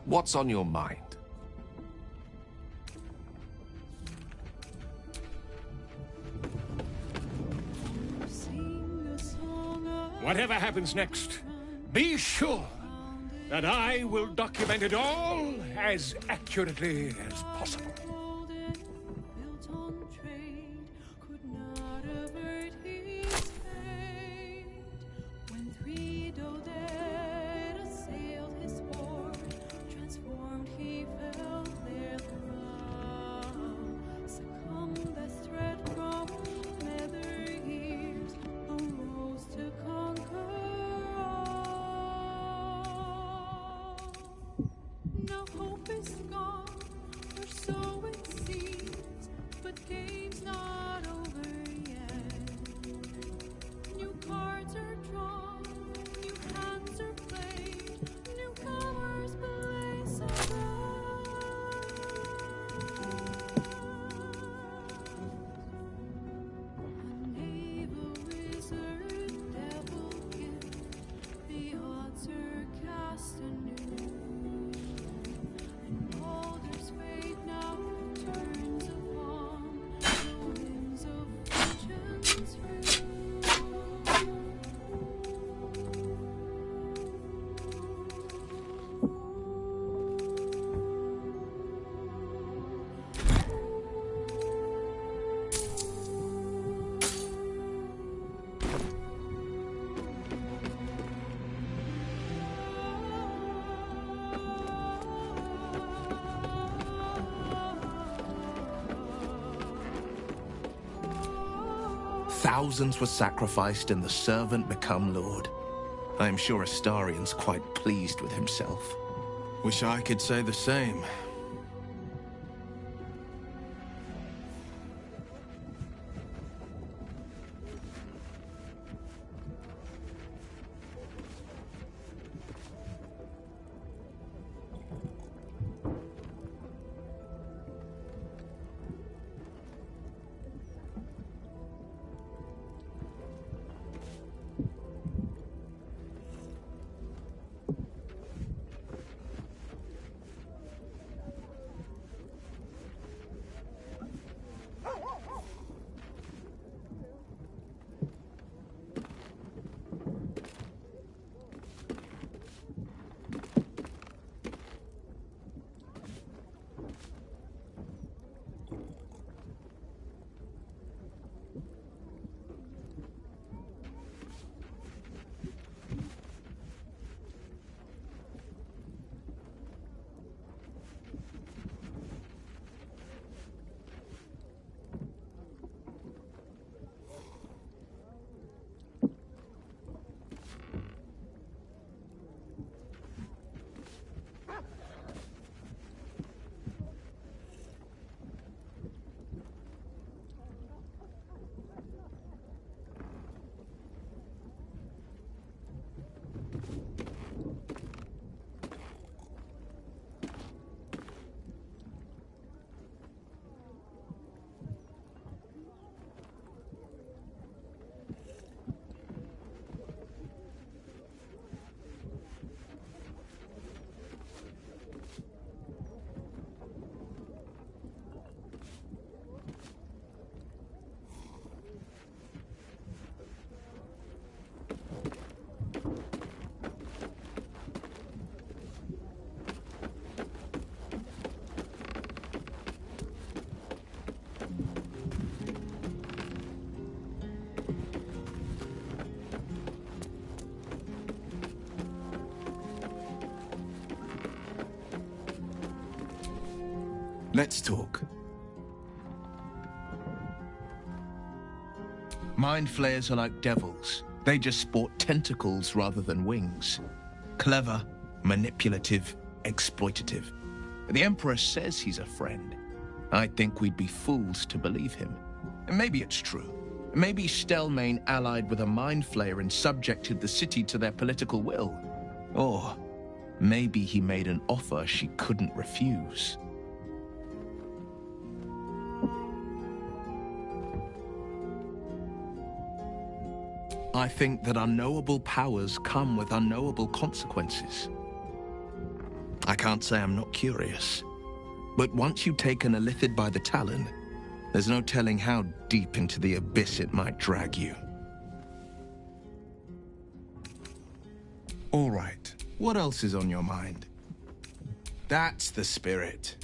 What's on your mind? Whatever happens next, be sure that I will document it all as accurately as possible. Thousands were sacrificed and the servant become lord. I am sure Astarian's quite pleased with himself. Wish I could say the same. Let's talk. Mind flayers are like devils. They just sport tentacles rather than wings. Clever, manipulative, exploitative. The Emperor says he's a friend. I think we'd be fools to believe him. And maybe it's true. Maybe Stelmane allied with a mind flayer and subjected the city to their political will. Or maybe he made an offer she couldn't refuse. I think that unknowable powers come with unknowable consequences. I can't say I'm not curious. But once you've taken a lithid by the talon, there's no telling how deep into the abyss it might drag you. All right, what else is on your mind? That's the spirit.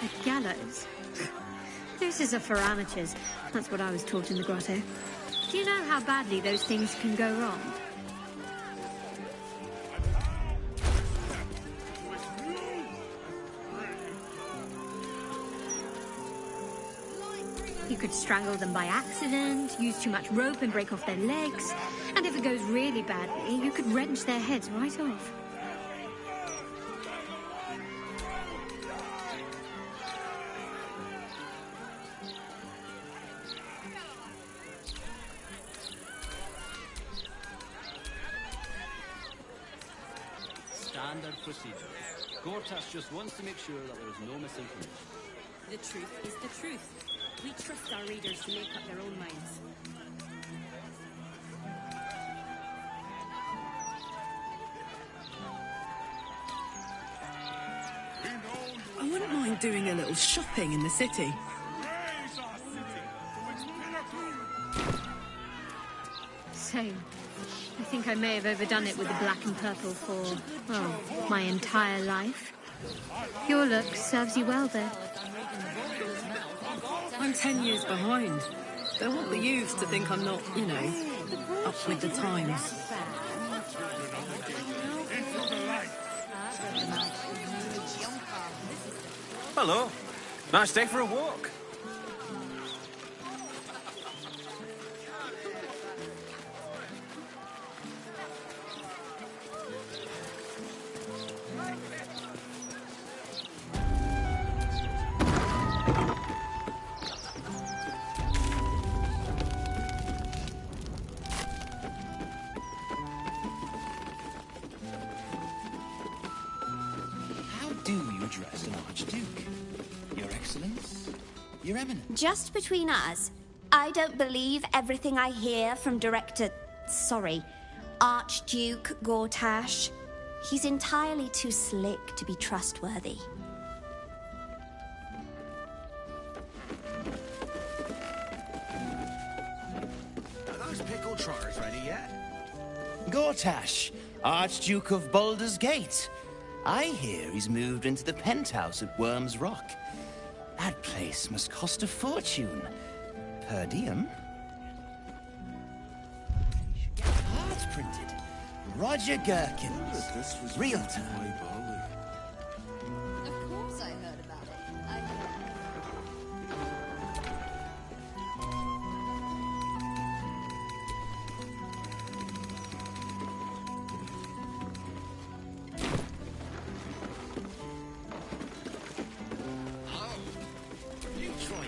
A gallows? This is a for amateurs. That's what I was taught in the grotto. Do you know how badly those things can go wrong? You could strangle them by accident, use too much rope and break off their legs. And if it goes really badly, you could wrench their heads right off. Standard procedure. Gortash just wants to make sure that there is no misinformation. The truth is the truth. We trust our readers to make up their own minds. I wouldn't mind doing a little shopping in the city. Same. I think I may have overdone it with the black and purple for, well, my entire life. Your look serves you well there. I'm 10 years behind. Don't want the youths to think I'm not, you know, up with the times. Hello. Nice day for a walk. Address an Archduke. Your Excellence? Your Eminence? Just between us, I don't believe everything I hear from Archduke Gortash. He's entirely too slick to be trustworthy. Are those pickled trotters ready yet? Gortash, Archduke of Baldur's Gate. I hear he's moved into the penthouse at Worm's Rock. That place must cost a fortune. Per diem. Cards printed. Roger Gherkins, realtor.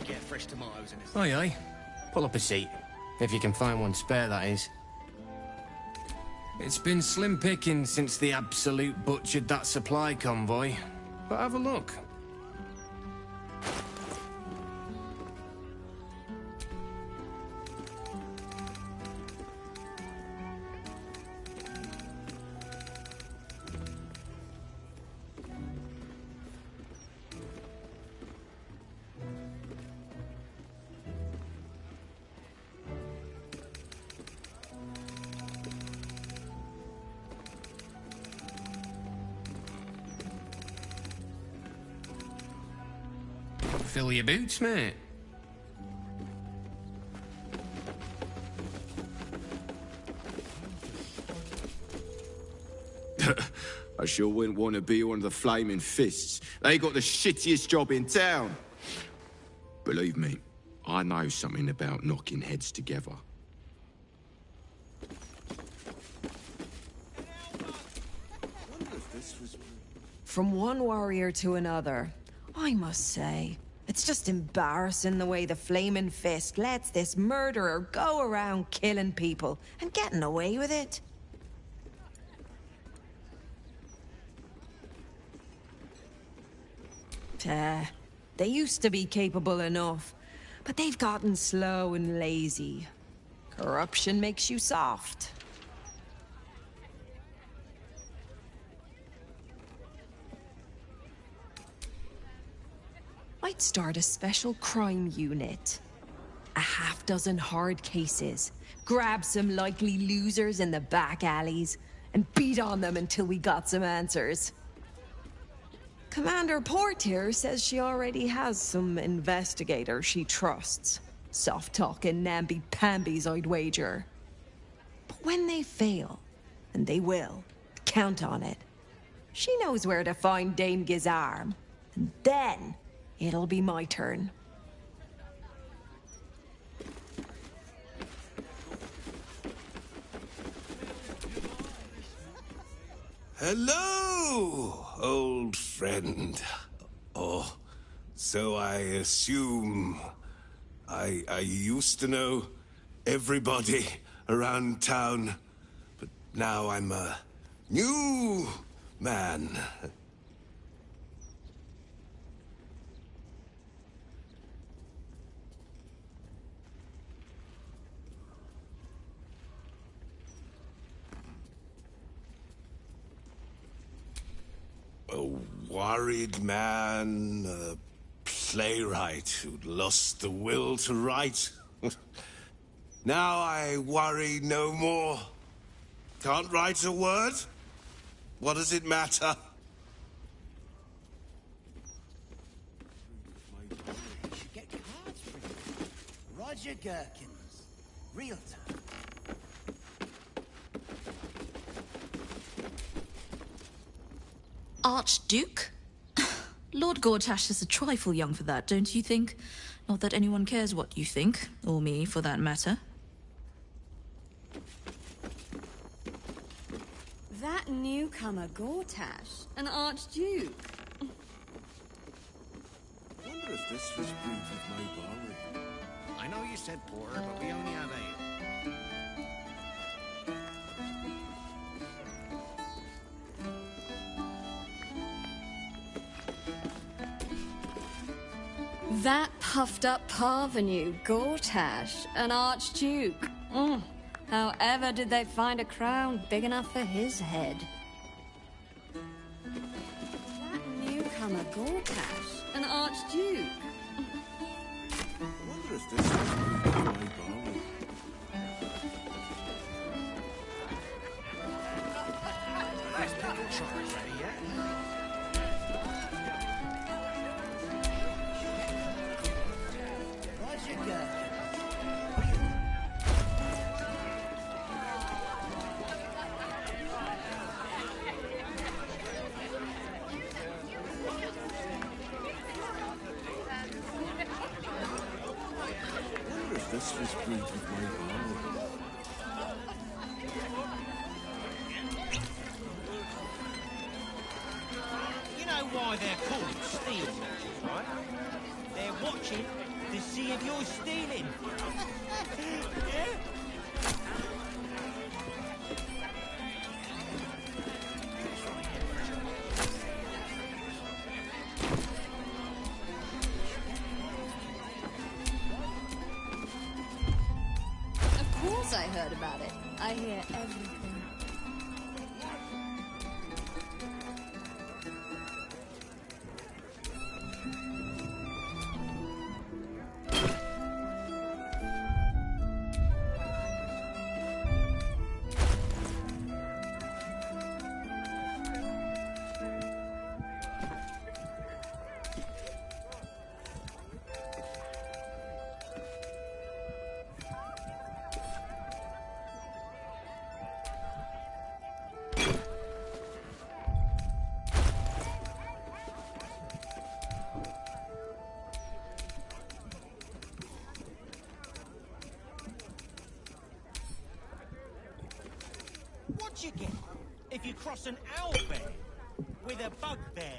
get fresh tomatoes and Aye, aye. Pull up a seat. If you can find one spare, that is. It's been slim picking since the Absolute butchered that supply convoy. But have a look. Fill your boots, mate. I sure wouldn't want to be one of the Flaming Fists. They got the shittiest job in town. Believe me, I know something about knocking heads together. From one warrior to another, I must say, it's just embarrassing the way the Flaming Fist lets this murderer go around killing people and getting away with it. They used to be capable enough, but they've gotten slow and lazy. Corruption makes you soft. I'd start a special crime unit. A half-dozen hard cases. Grab some likely losers in the back alleys and beat on them until we got some answers. Commander Portier says she already has some investigators she trusts. Soft-talking namby-pambies, I'd wager. But when they fail, and they will, count on it. She knows where to find Dame Gizarm. And then it'll be my turn. Hello, old friend. Oh, so I assume I used to know everybody around town, but now I'm a new man. A worried man, a playwright who'd lost the will to write. Now I worry no more. Can't write a word? What does it matter? You should get cards printed. Roger Gherkins. Real time. Archduke? Lord Gortash is a trifle young for that, don't you think? Not that anyone cares what you think, or me, for that matter. That newcomer Gortash, an Archduke. I wonder if this was brewed with my barley. I know you said porter, but we only have ale. That puffed-up parvenu, Gortash, an Archduke. However did they find a crown big enough for his head? That newcomer, Gortash, an Archduke. I wonder if this was brewed with my barley. Nice pickle charge ready yet? Roger Gherkins. I wonder if this was brewed with my barley. You know know why they're called steal watchers, right? They're watching to see if you're stealing. Yeah? Of course I heard about it. I hear everything. What you get if you cross an owlbear with a bugbear?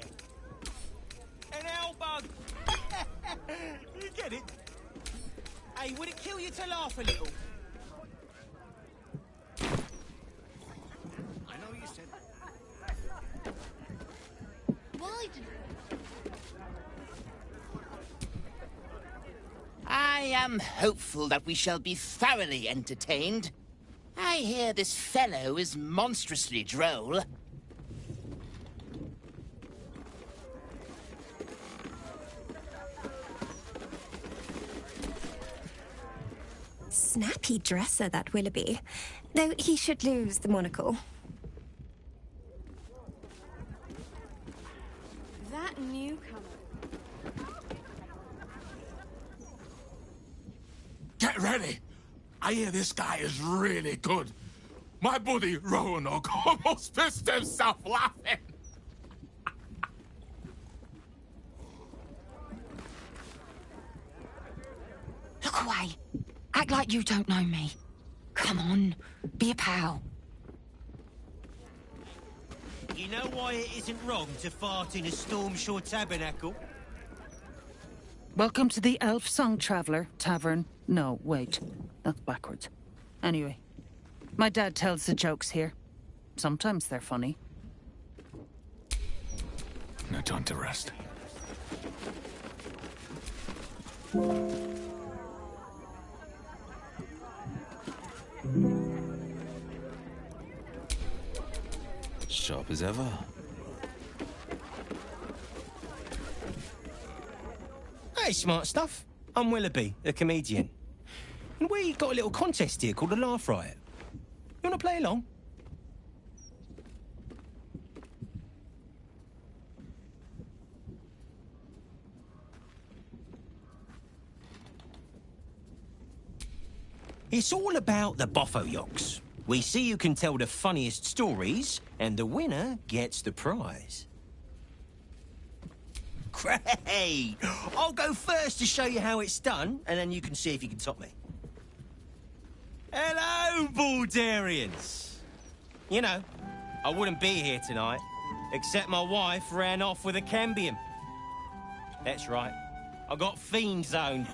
An owlbug! You get it? Hey, would it kill you to laugh a little? I know you said... Why did... I am hopeful that we shall be thoroughly entertained. I hear this fellow is monstrously droll. Snappy dresser, that Willoughby. Though he should lose the monocle. That newcomer. Get ready! I hear this guy is really good. My buddy Roanoke almost pissed himself laughing. Look away. Act like you don't know me. Come on, be a pal. You know why it isn't wrong to fart in a Stormshore tabernacle? Welcome to the Elf Song Traveller Tavern. No, wait. That's backwards. Anyway, my dad tells the jokes here. Sometimes they're funny. No time to rest. Sharp as ever. Hey, smart stuff. I'm Willoughby, a comedian. And we got a little contest here called a Laugh Riot. You want to play along? It's all about the Boffo-Yoks. We see who can tell the funniest stories, and the winner gets the prize. Great! I'll go first to show you how it's done, and then you can see if you can top me. Hello, Baldurians! You know, I wouldn't be here tonight, except my wife ran off with a cambion. That's right, I got fiend zoned.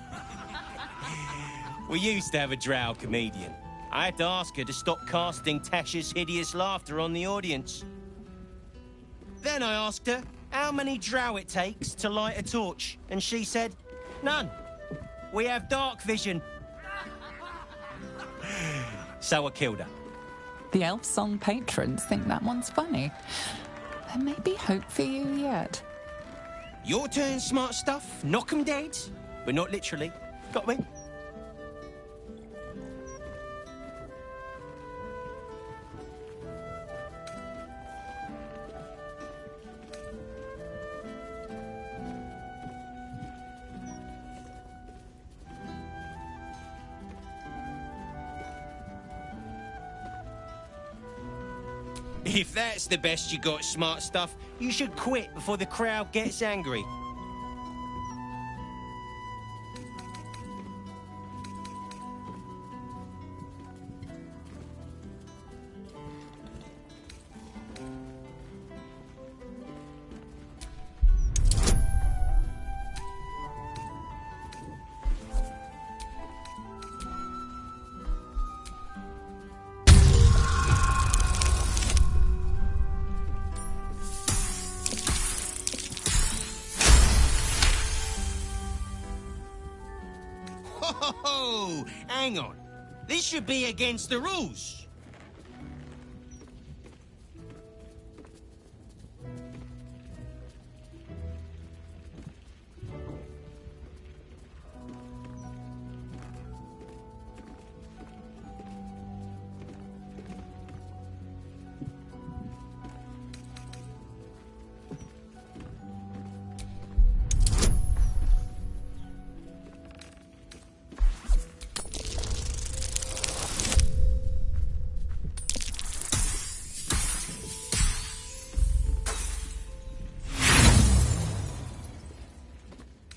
We used to have a drow comedian. I had to ask her to stop casting Tasha's hideous laughter on the audience. Then I asked her how many drow it takes to light a torch, and she said, none. We have dark vision. So I killed her. The Elf Song patrons think that one's funny. There may be hope for you yet. Your turn, smart stuff. Knock 'em dead, but not literally. Got me? If that's the best you got, smart stuff, you should quit before the crowd gets angry. Whoa! Hang on. This should be against the rules.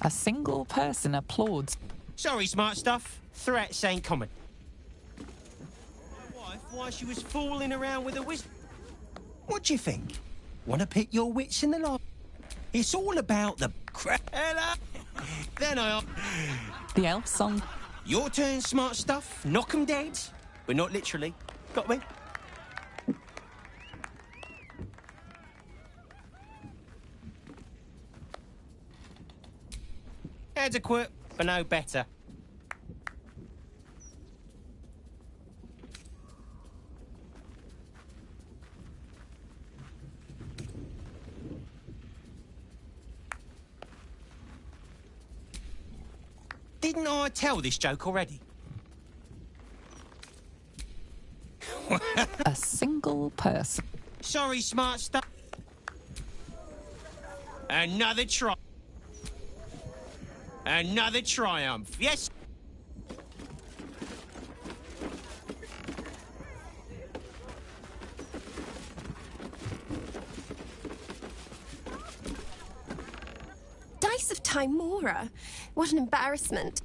A single person applauds. Sorry, smart stuff. Threats ain't common. My wife, while she was fooling around with a wizard. What do you think? Want to pit your wits in the line? It's all about the Hello. Then I... The elf song. Your turn, smart stuff. Knock 'em dead. But not literally. Got me? Adequate, but no better. Didn't I tell this joke already? A single person. Sorry, smart stuff. Another try. Another triumph, yes? Dice of Timora. What an embarrassment.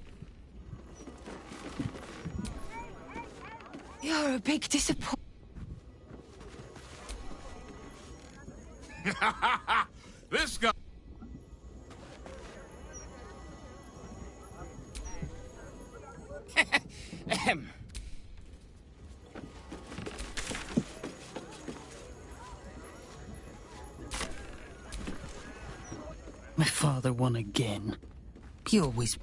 You're a big disappointment. This guy... My father won again. He always...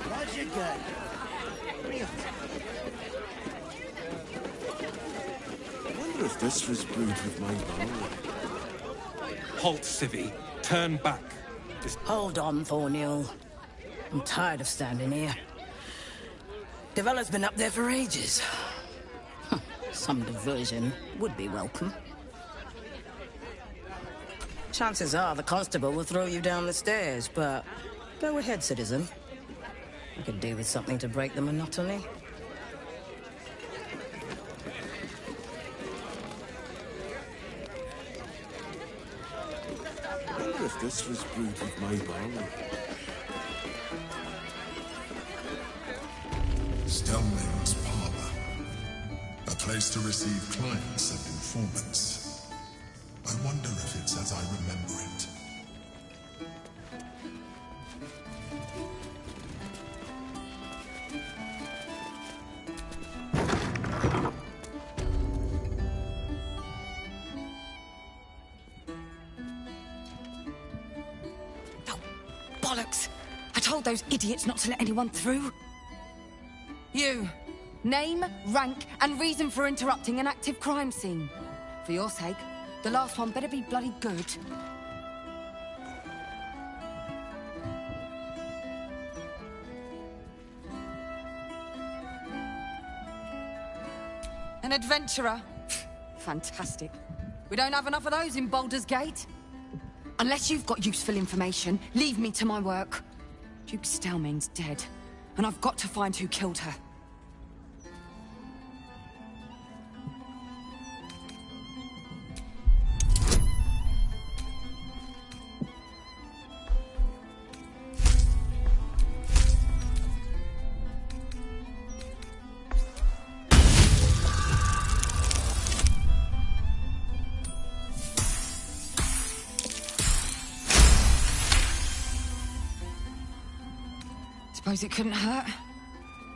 Roger, good. I wonder if this was brewed with my bow. Halt, Civvy. Turn back. Hold on, Thornhill. I'm tired of standing here. Devella's been up there for ages. Some diversion would be welcome. Chances are the constable will throw you down the stairs, but go ahead, citizen. I could do with something to break the monotony. I wonder if this was brewed with my bow. Stelming's Parlour. A place to receive clients and informants. I wonder if it's as I remember it. Bollocks! I told those idiots not to let anyone through. You. Name, rank, and reason for interrupting an active crime scene. For your sake, the last one better be bloody good. An adventurer. Fantastic. We don't have enough of those in Baldur's Gate. Unless you've got useful information, leave me to my work. Duke Stelming's dead, and I've got to find who killed her. Suppose it couldn't hurt.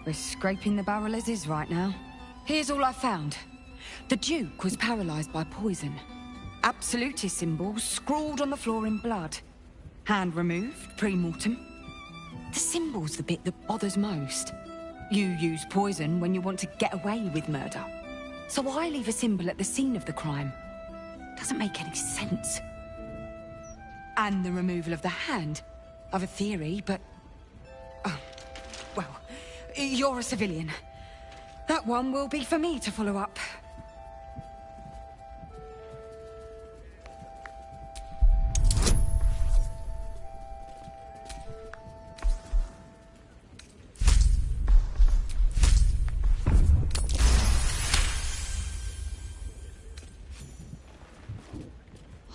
We're scraping the barrel as is right now. Here's all I found. The Duke was paralyzed by poison. Absolutist symbols scrawled on the floor in blood. Hand removed, pre-mortem. The symbol's the bit that bothers most. You use poison when you want to get away with murder. So why leave a symbol at the scene of the crime? Doesn't make any sense. And the removal of the hand. I've a theory, but... Oh, well, you're a civilian. That one will be for me to follow up.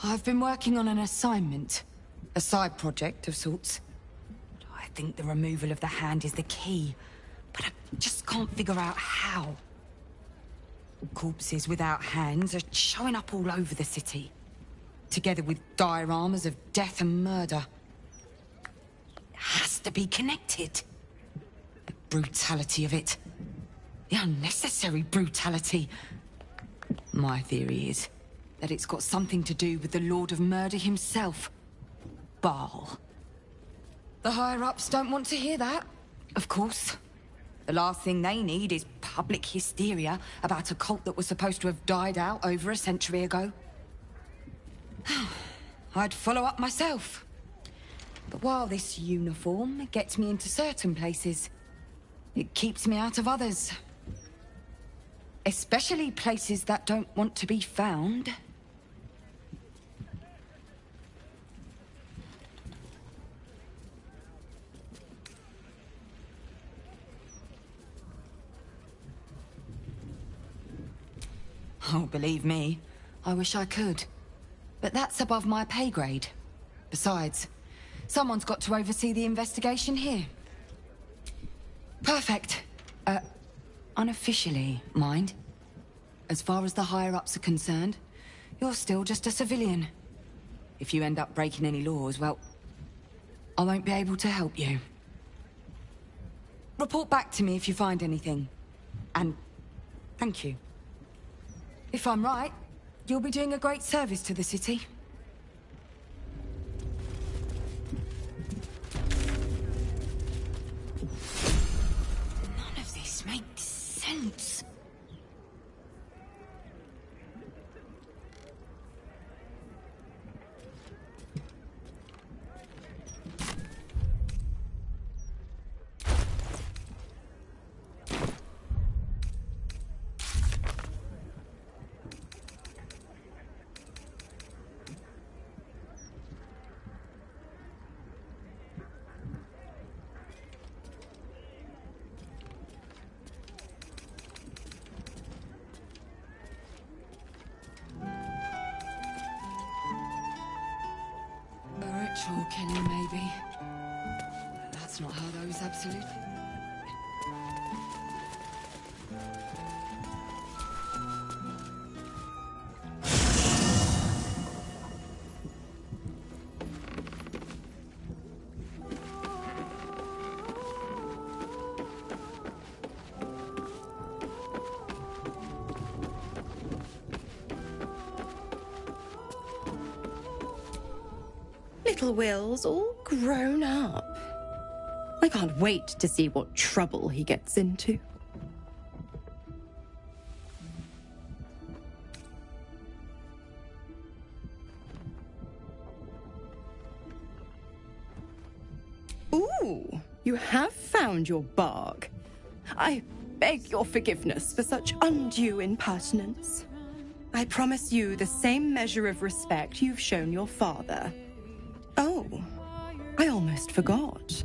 I've been working on an assignment. A side project of sorts. I think the removal of the hand is the key, but I just can't figure out how. Corpses without hands are showing up all over the city, together with dioramas of death and murder. It has to be connected. The brutality of it. The unnecessary brutality. My theory is that it's got something to do with the Lord of Murder himself, Baal. The higher-ups don't want to hear that, of course. The last thing they need is public hysteria about a cult that was supposed to have died out over a century ago. I'd follow up myself. But while this uniform gets me into certain places, it keeps me out of others. Especially places that don't want to be found. Oh, believe me, I wish I could. But that's above my pay grade. Besides, someone's got to oversee the investigation here. Perfect. Unofficially, mind. As far as the higher-ups are concerned, you're still just a civilian. If you end up breaking any laws, well, I won't be able to help you. Report back to me if you find anything. And thank you. If I'm right, you'll be doing a great service to the city. None of this makes sense. Ritual killing, maybe. But that's not how those absolute... Little Will's all grown up. I can't wait to see what trouble he gets into. Ooh, you have found your bark. I beg your forgiveness for such undue impertinence. I promise you the same measure of respect you've shown your father. Oh, I almost forgot.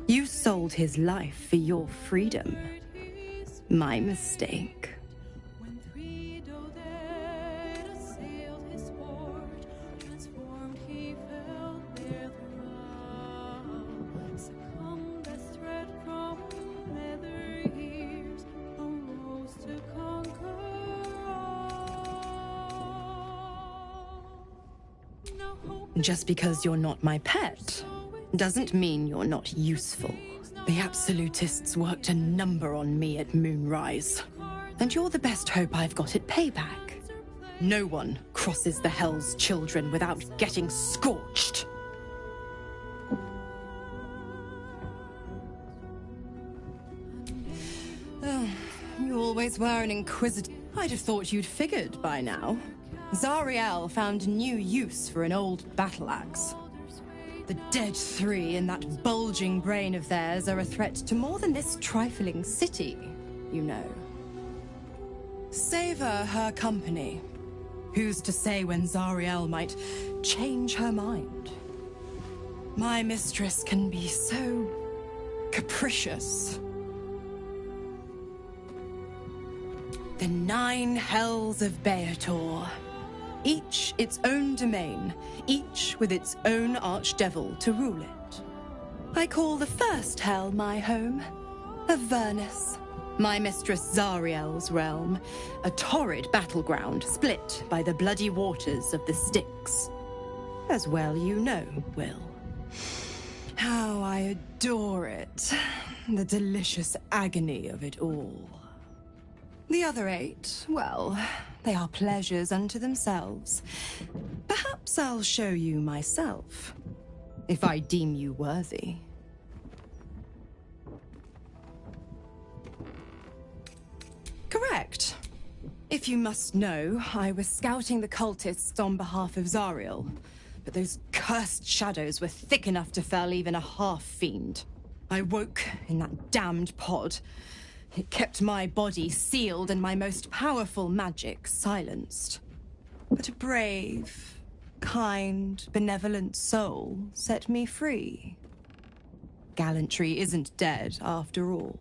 You sold his life for your freedom. My mistake. Just because you're not my pet doesn't mean you're not useful. The Absolutists worked a number on me at Moonrise. And you're the best hope I've got at payback. No one crosses the Hell's Children without getting scorched. Oh, you always were an inquisitor. I'd have thought you'd figured by now. Zariel found new use for an old battle axe. The dead three in that bulging brain of theirs are a threat to more than this trifling city, you know. Savor her company. Who's to say when Zariel might change her mind? My mistress can be so capricious. The 9 hells of Beator. Each its own domain, each with its own archdevil to rule it. I call the first hell my home, Avernus. My mistress Zariel's realm, a torrid battleground split by the bloody waters of the Styx. As well you know, Will. How I adore it. The delicious agony of it all. The other 8, well, they are pleasures unto themselves. Perhaps I'll show you myself, if I deem you worthy. Correct. If you must know, I was scouting the cultists on behalf of Zariel, but those cursed shadows were thick enough to fell even a half-fiend. I woke in that damned pod. It kept my body sealed and my most powerful magic silenced. But a brave, kind, benevolent soul set me free. Gallantry isn't dead after all.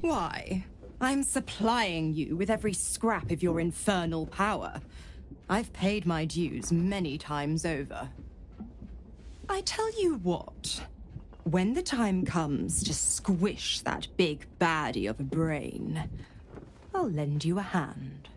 Why? I'm supplying you with every scrap of your infernal power. I've paid my dues many times over. I tell you what, when the time comes to squish that big baddie of a brain, I'll lend you a hand.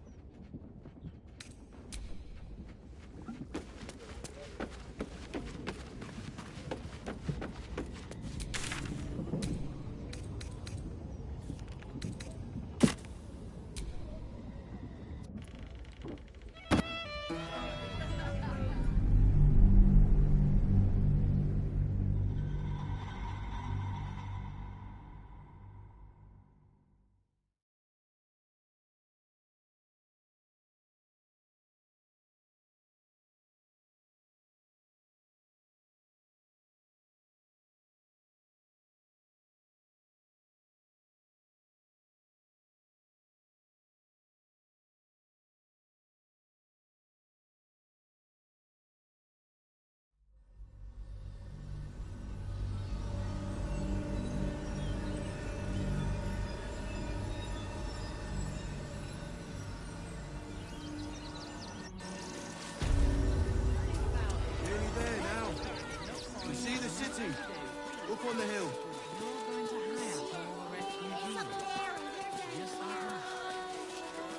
Up on the hill.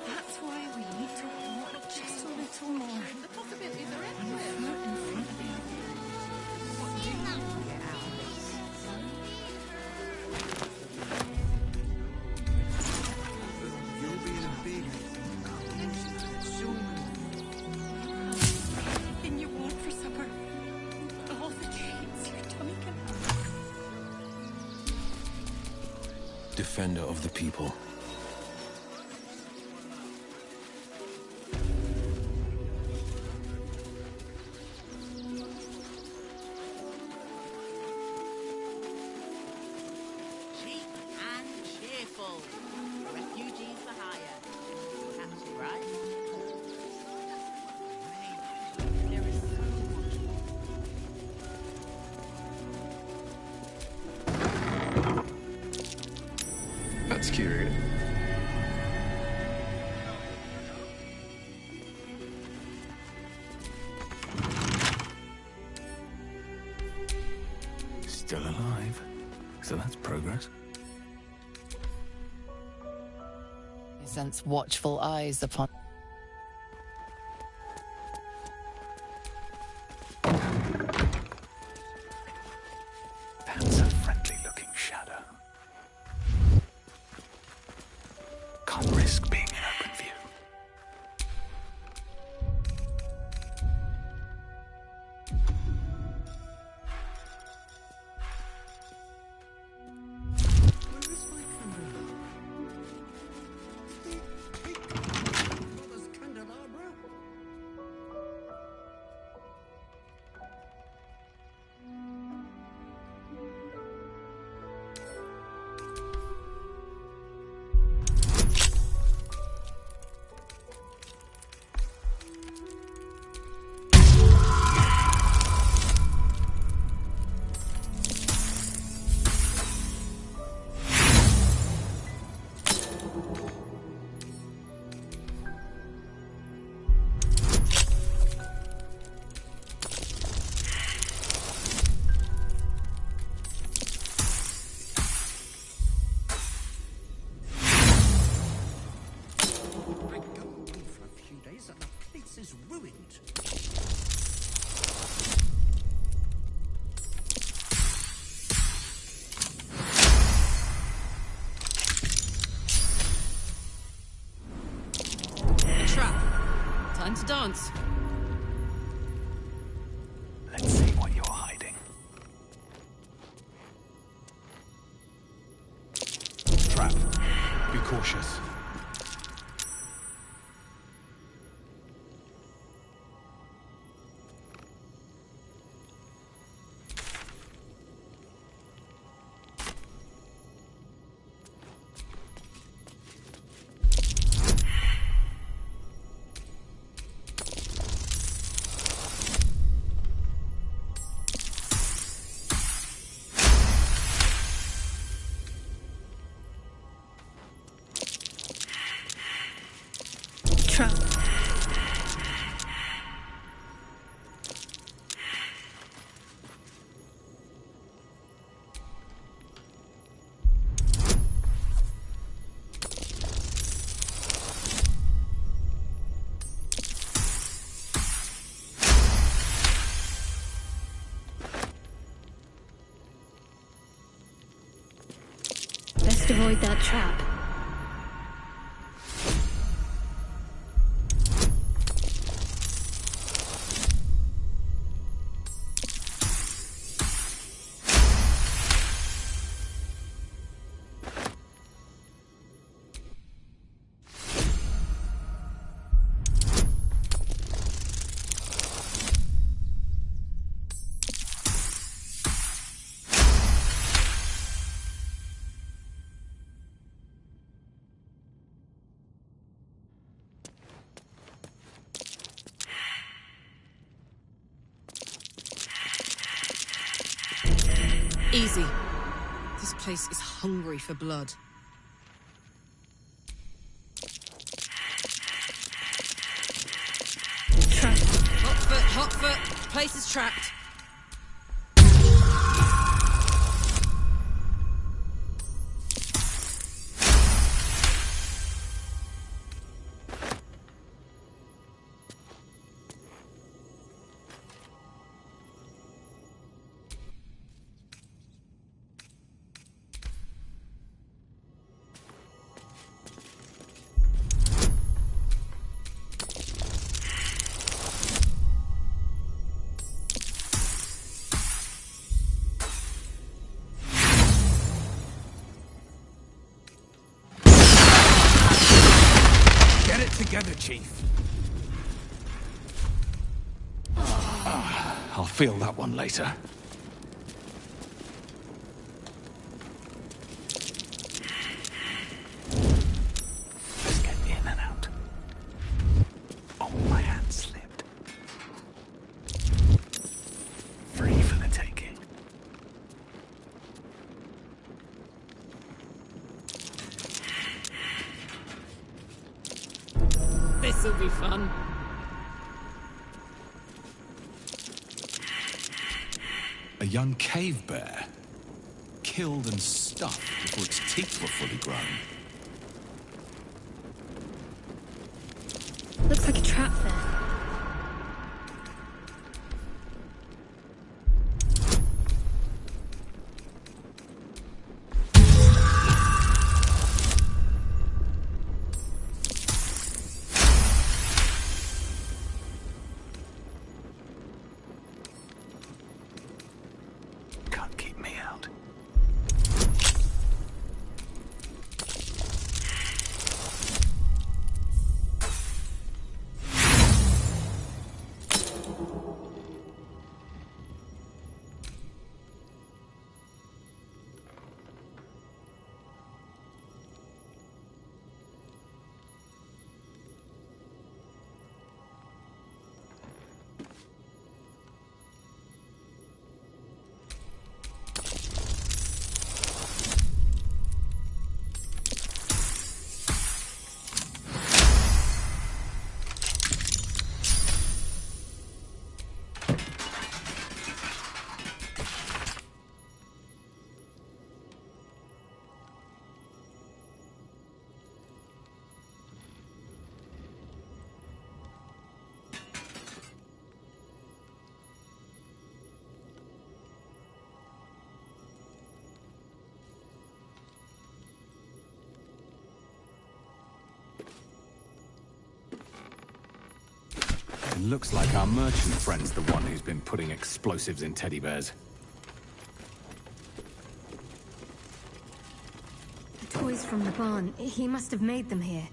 That's why we need to walk just a little more. The possibilities are everywhere. In front of you. What do you get out of this? You'll be in a big soon. Anything you want for supper. All the treats your tummy can have. Defender of the people. Cheap and cheerful. Refugees for hire. Catchy, right? There is so much. That's curious. Still alive. So that's progress. I sense watchful eyes upon. That's a friendly-looking shadow. Can't risk being in open view. Is ruined. A trap. Time to dance. Let's see what you're hiding. Trap. Be cautious. Trap. Best avoid that trap. Easy. This place is hungry for blood. Trap. Hot foot. Place is trapped. Together, Chief. I'll feel that one later. Let's get in and out. Oh, my hand slipped. Free for the taking. This'll be fun. A young cave bear. Killed and stuffed before its teeth were fully grown. Looks like a trap there. Can't keep me out. It looks like our merchant friend's the one who's been putting explosives in teddy bears. The toys from the barn. He must have made them here.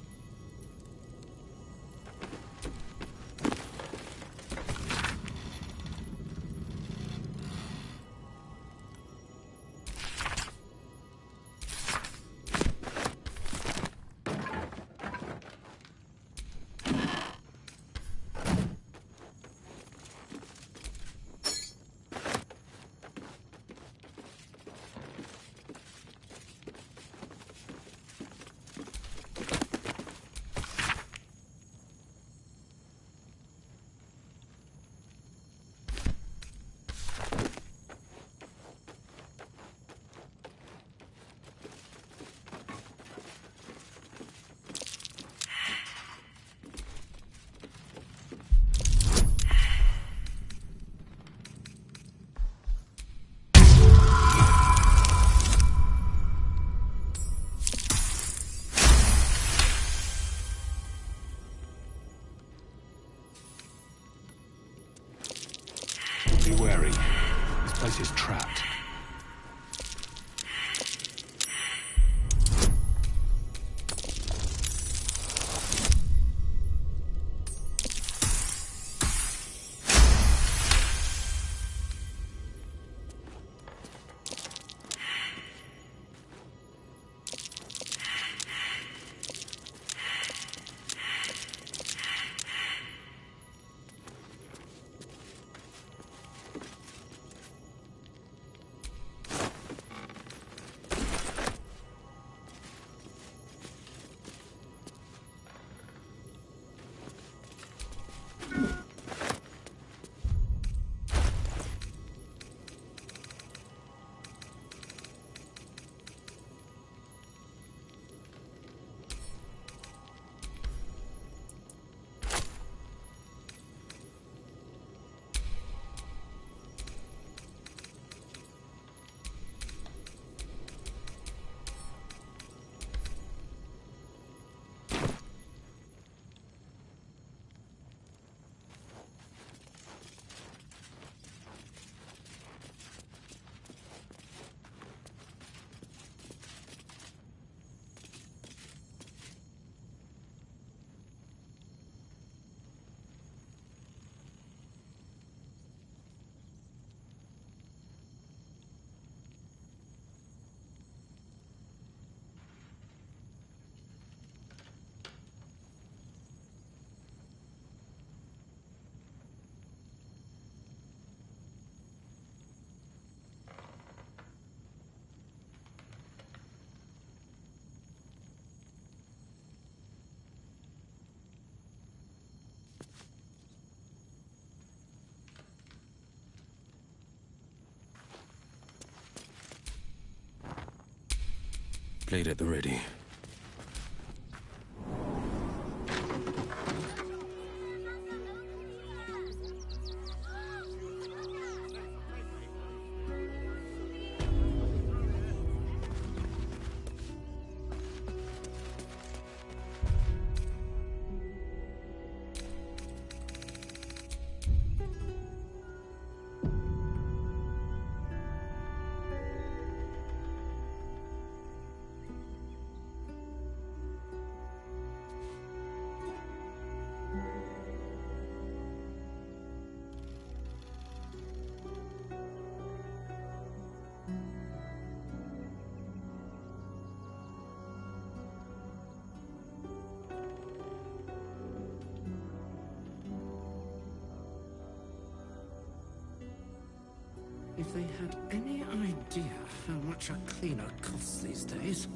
Be wary. This place is trapped. Blade at the ready. If they had any idea how much a cleaner costs these days.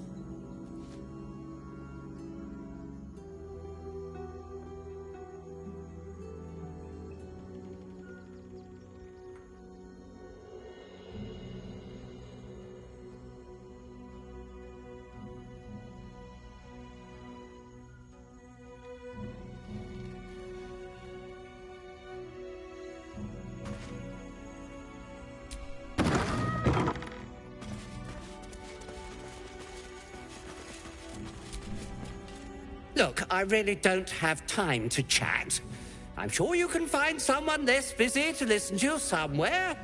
Look, I really don't have time to chat. I'm sure you can find someone less busy to listen to you somewhere.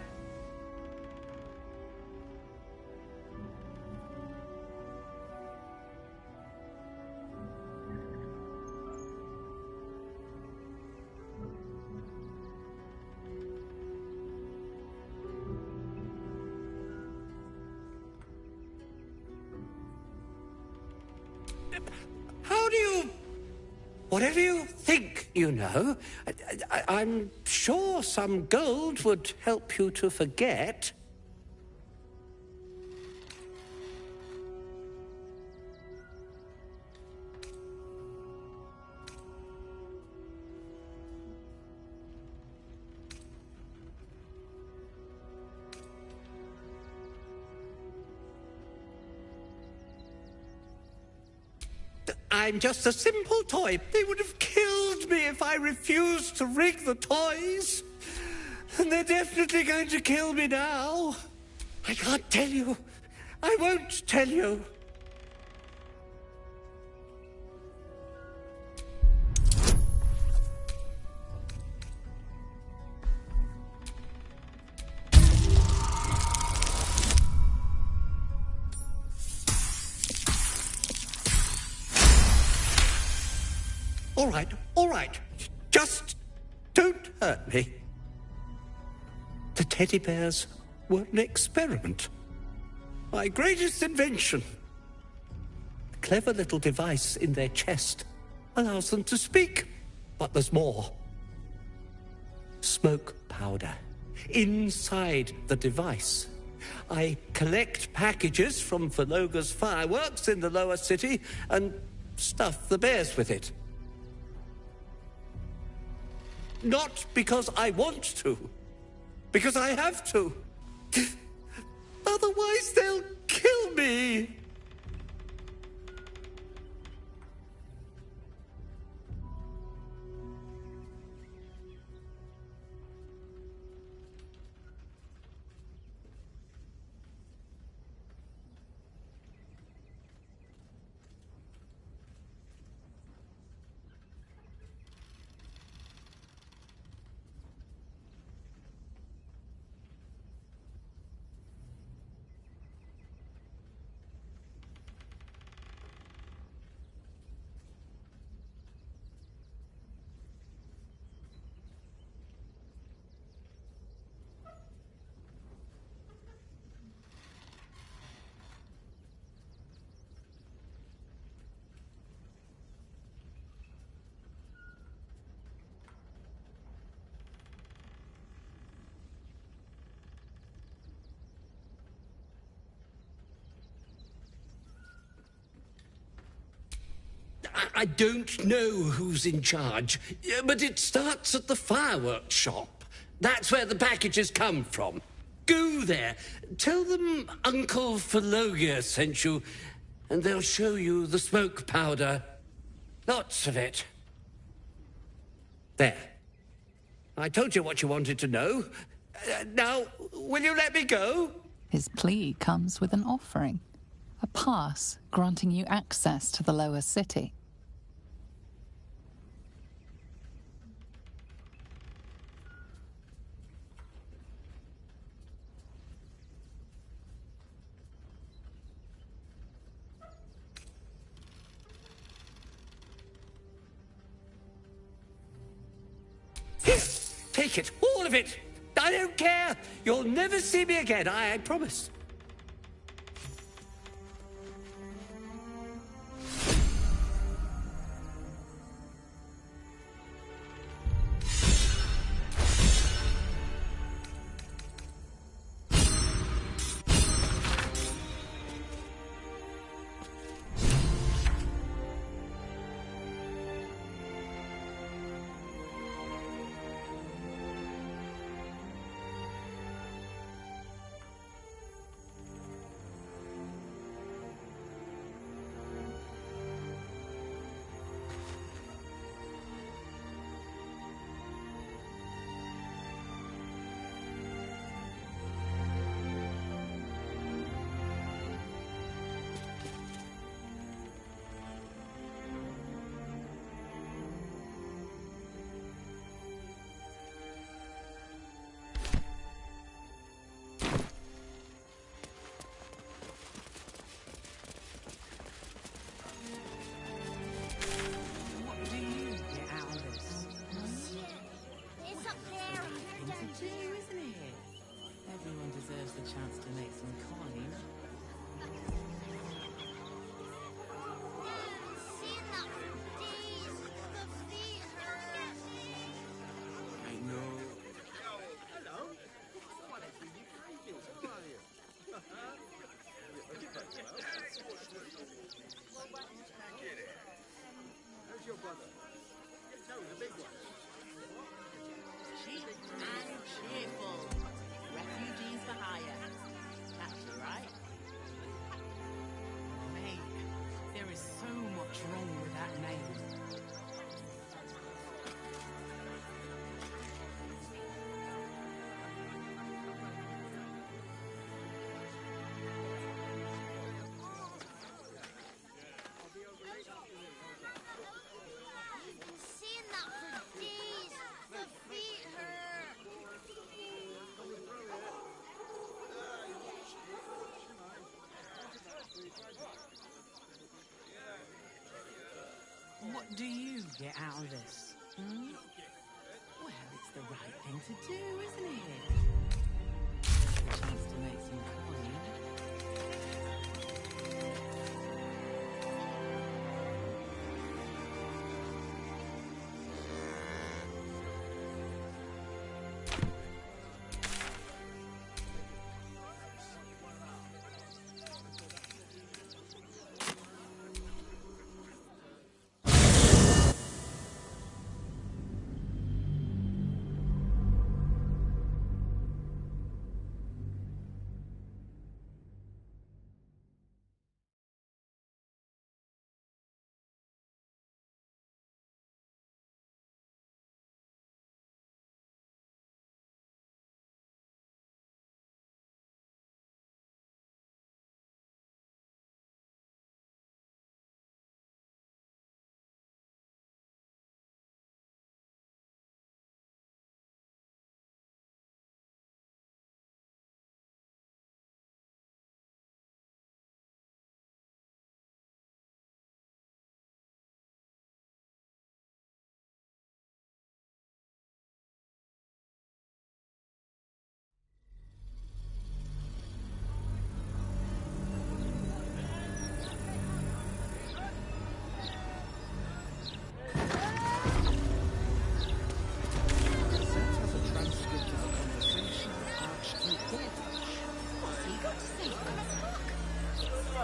How do you... Whatever you think you know, I'm sure some gold would help you to forget. I'm just a simple toy. They would have killed me if I refused to rig the toys. And they're definitely going to kill me now. I can't tell you. I won't tell you. All right. Just don't hurt me. The teddy bears were an experiment. My greatest invention. A clever little device in their chest allows them to speak. But there's more. Smoke powder. Inside the device. I collect packages from Verloga's fireworks in the lower city and stuff the bears with it. Not because I want to, because I have to. Otherwise, they'll kill me. I don't know who's in charge, but it starts at the fireworks shop. That's where the packages come from. Go there. Tell them Uncle Verloga sent you, and they'll show you the smoke powder. Lots of it. There. I told you what you wanted to know. Now, will you let me go? His plea comes with an offering. A pass granting you access to the lower city. Here, take it, all of it. I don't care. You'll never see me again, I promise. Chance to make some coin. I know. Hello. How's your brother? No, the big one. Cheap and cheerful. Refugees for hire. That's right. Mate, there is so much wrong with that name. Seeing that for days. The feet hurt. What do you get out of this? Hmm? Well, it's the right thing to do, isn't it? A chance to make some coin.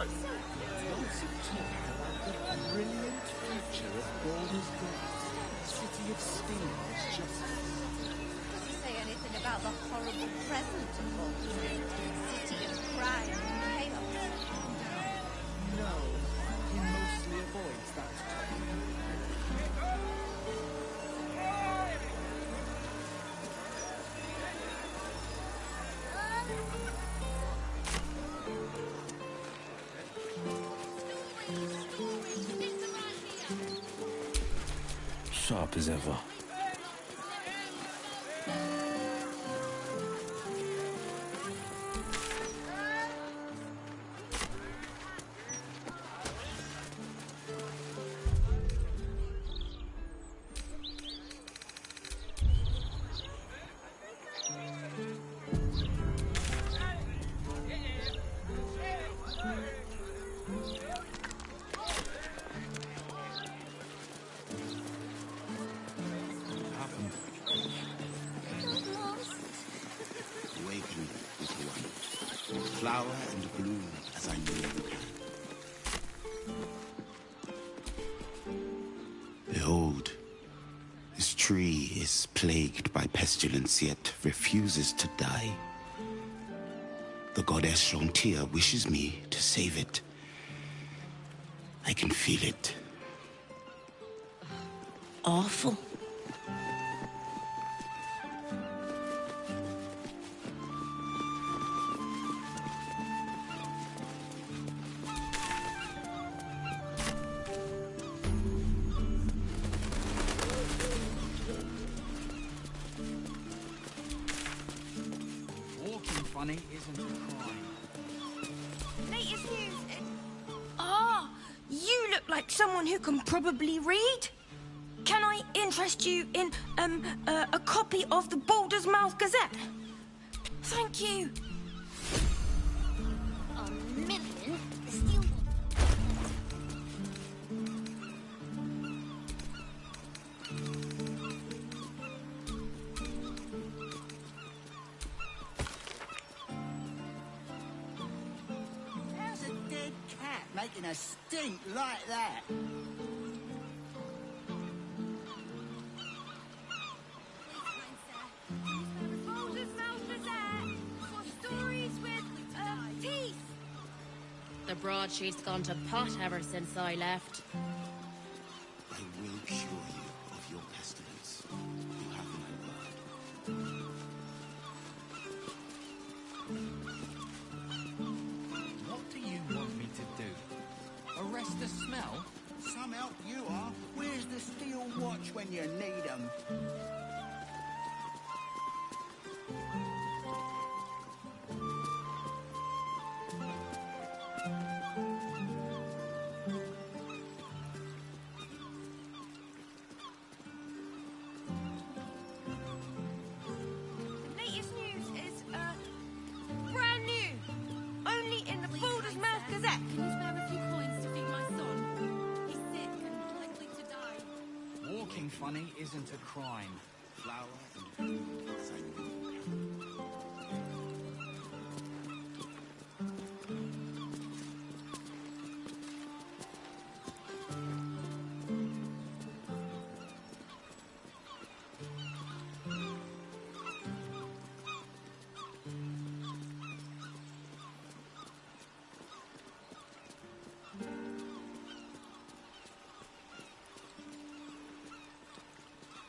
Lots of talk about the brilliant future of Baldur's Gate. City of Steel is just... Does he say anything about the horrible present of Baldur? City of crime and chaos? No. sharp as ever. Awaken, little one. Flower and bloom as I know you can. Behold, this tree is plagued by pestilence, yet refuses to die. The goddess Shontia wishes me to save it. I can feel it. Awful. Walking funny isn't a crime. Latest news. You look like someone who can probably read. Can I interest you in a copy of the Baldur's Mouth Gazette? Thank you. A million steel. How's a dead cat making a stink like that? Baldur's Mouth Gazette for stories with teeth. The broadsheet's gone to pot ever since I left. I will cure you of your pestilence. You have my word. What do you want me to do? Arrest the smell? Some help you are. Where's the steel watch when you need 'em? Latest news is brand new. Only in the Baldur's Mouth Gazette. Can you spare a few coins to feed my son? He's sick and likely to die. Walking funny isn't a crime. Flower and bloom as I know you can.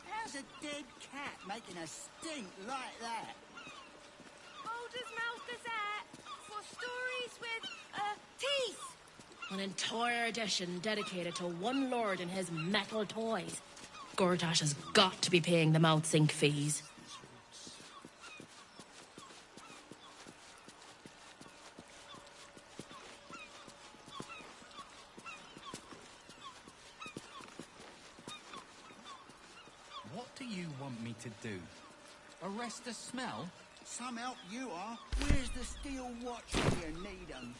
How's a dead cat making a stink like that? Baldur's Mouth Gazette for stories with teeth. An entire edition dedicated to one lord and his metal toys. Gortash has got to be paying the mouth sync fees. What do you want me to do? Arrest the smell? Some help you are. Where's the steel watch when you need 'em?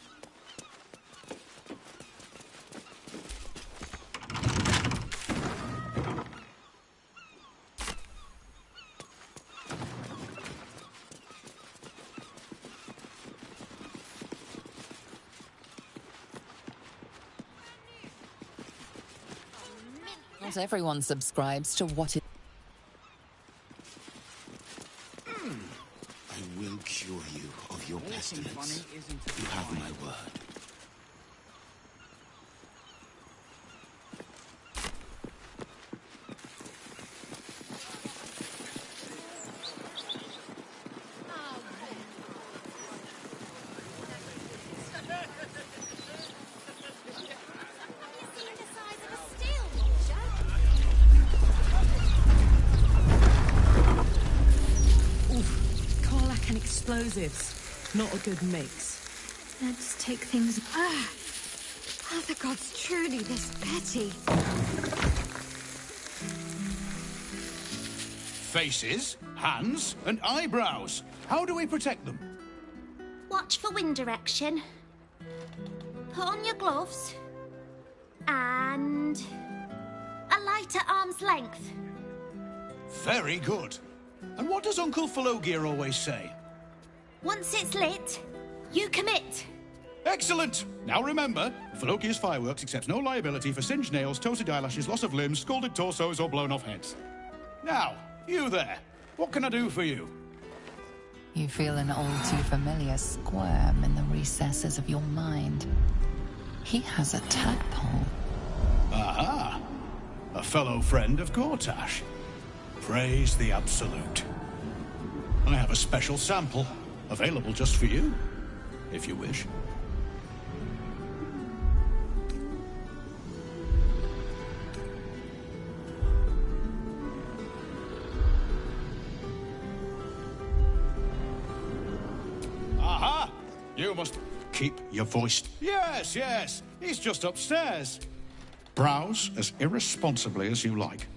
Not everyone subscribes to what it... I will cure you of your pestilence. You have my word. explosives. Not a good mix. Let's take things... Are the gods truly this petty? Faces, hands, and eyebrows. How do we protect them? Watch for wind direction. Put on your gloves. And... a light at arm's length. Very good. And what does Uncle Falogir always say? Once it's lit, you commit. Excellent! Now remember, Falogir's Fireworks accepts no liability for singed nails, toasted eyelashes, loss of limbs, scalded torsos, or blown off heads. Now, you there. What can I do for you? You feel an all too familiar squirm in the recesses of your mind. He has a tadpole. Aha! A fellow friend of Gortash. Praise the Absolute. I have a special sample, available just for you, if you wish. Aha! You must keep your voice. Yes, yes, he's just upstairs. Browse as irresponsibly as you like.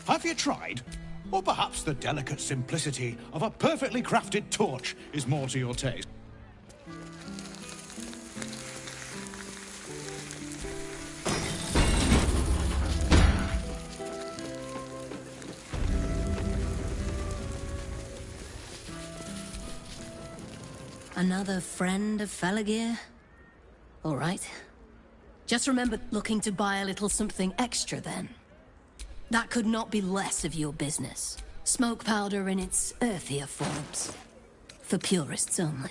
Have you tried? Or perhaps the delicate simplicity of a perfectly crafted torch is more to your taste. Another friend of Falagir? All right. Just remember looking to buy a little something extra then. That could not be less of your business. Smoke powder in its earthier forms. For purists only.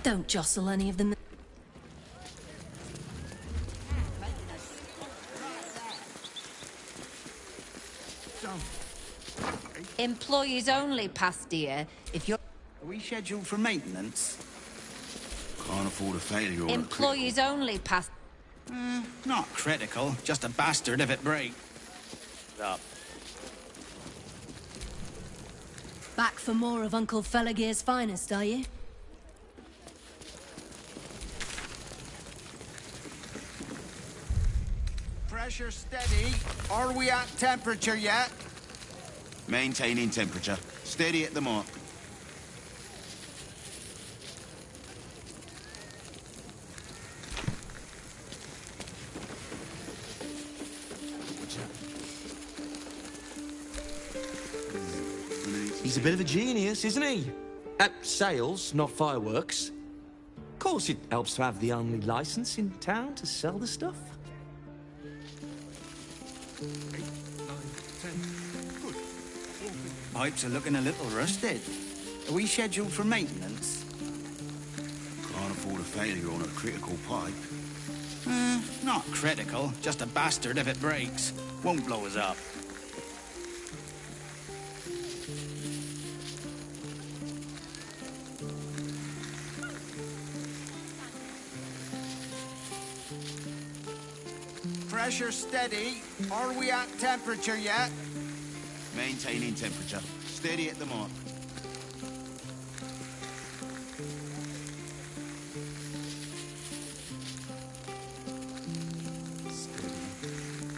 Don't jostle any of them. Employees only, Pastia. If you're... Are we scheduled for maintenance? Can't afford a failure or Employees only, Not critical. Just a bastard if it breaks. Up. Back for more of Uncle Falagir's finest, are you? Pressure steady. Are we at temperature yet? Maintaining temperature. Steady at the mark. He's a bit of a genius, isn't he? At sales, not fireworks. Of course, it helps to have the only license in town to sell the stuff. 8, 9, 10. Good. Pipes are looking a little rusted. Are we scheduled for maintenance? Can't afford a failure on a critical pipe. Not critical. Just a bastard if it breaks. Won't blow us up. Pressure steady. Are we at temperature yet? Maintaining temperature. Steady at the mark.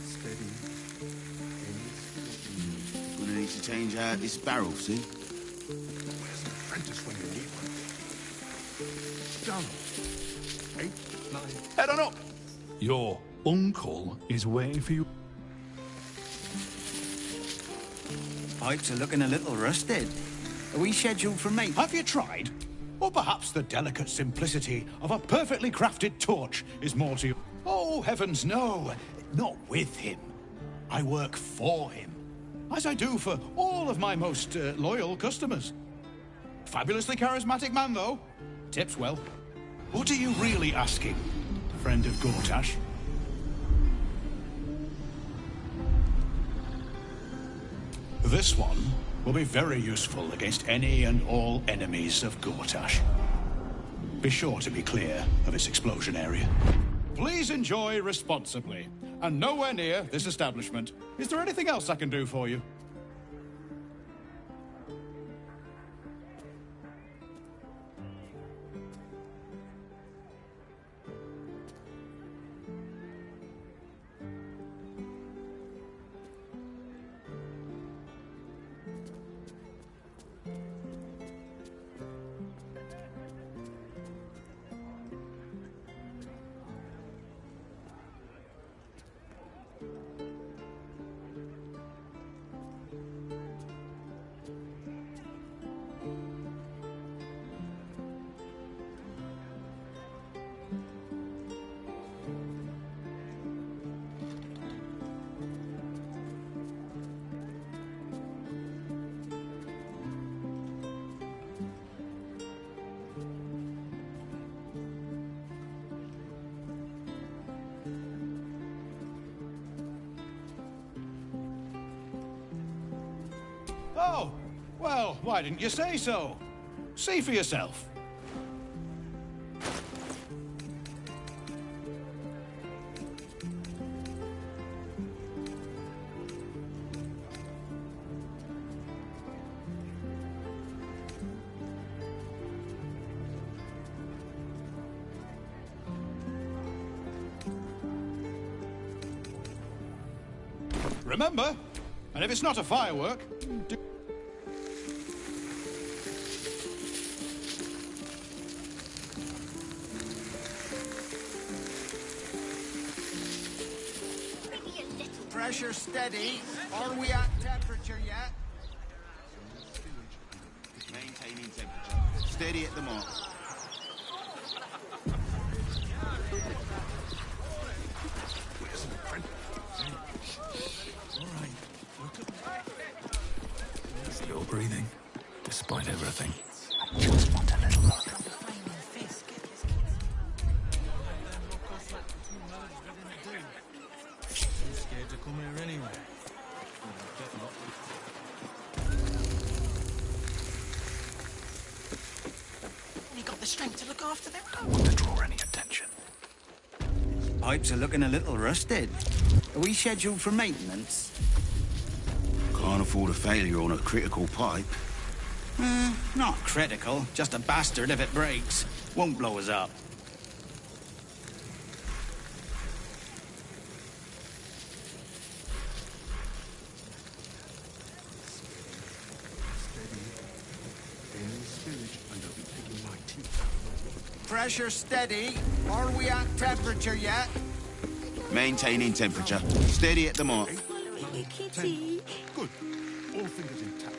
Steady. Gonna need to change out this barrel, see? Where's an apprentice when you need one? Done. 8, 9, Head on up. Your uncle is waiting for you. Pipes are looking a little rusted. Are we scheduled for maintenance? Have you tried? Or perhaps the delicate simplicity of a perfectly crafted torch is more to you. Oh, heavens, no. Not with him. I work for him. As I do for all of my most loyal customers. Fabulously charismatic man, though. Tips well. What are you really asking, friend of Gortash? This one will be very useful against any and all enemies of Gortash. Be sure to be clear of its explosion area. Please enjoy responsibly, and nowhere near this establishment. Is there anything else I can do for you? Oh, well, why didn't you say so? See for yourself. Remember, and if it's not a firework, do... Pressure steady. Are we at temperature yet? Maintaining temperature. Steady at the mark. Still breathing, despite everything. I just want a little look. Scared to come here anyway. You got the strength to look after them? Don't want to draw any attention. Pipes are looking a little rusted. Are we scheduled for maintenance? Can't afford a failure on a critical pipe. Not critical. Just a bastard if it breaks. Won't blow us up. Pressure steady. Are we at temperature yet? Maintaining temperature. Steady at the mark. Kitty. Good. All fingers intact.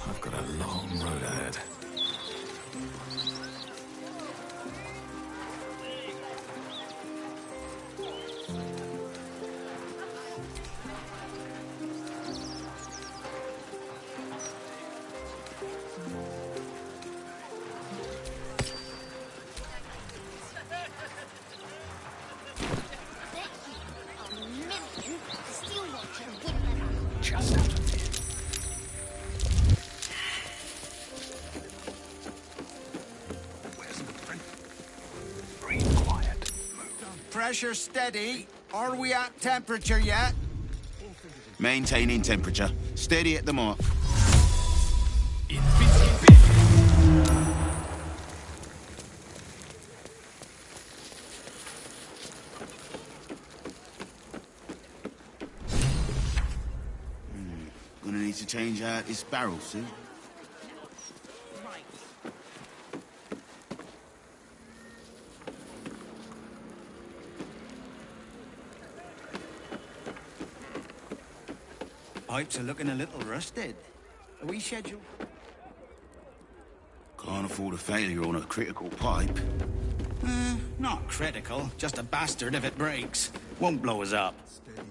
I've got a long road ahead. Just out of here. Where's my friend? Breathe quiet. Pressure steady. Are we at temperature yet? Maintaining temperature. Steady at the mark. to change out this barrel soon. Pipes are looking a little rusted. Are we scheduled? Can't afford a failure on a critical pipe. Not critical. Just a bastard if it breaks. Won't blow us up. Steady.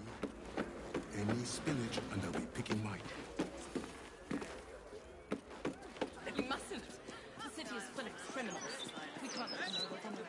Any spillage and they'll be picking mine. We mustn't. The city is full of criminals. We can't let them know we're vulnerable.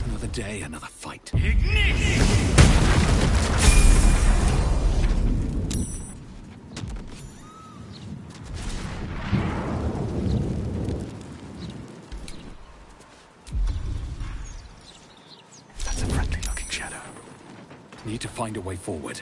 Another day, another fight. That's a friendly-looking shadow. Need to find a way forward.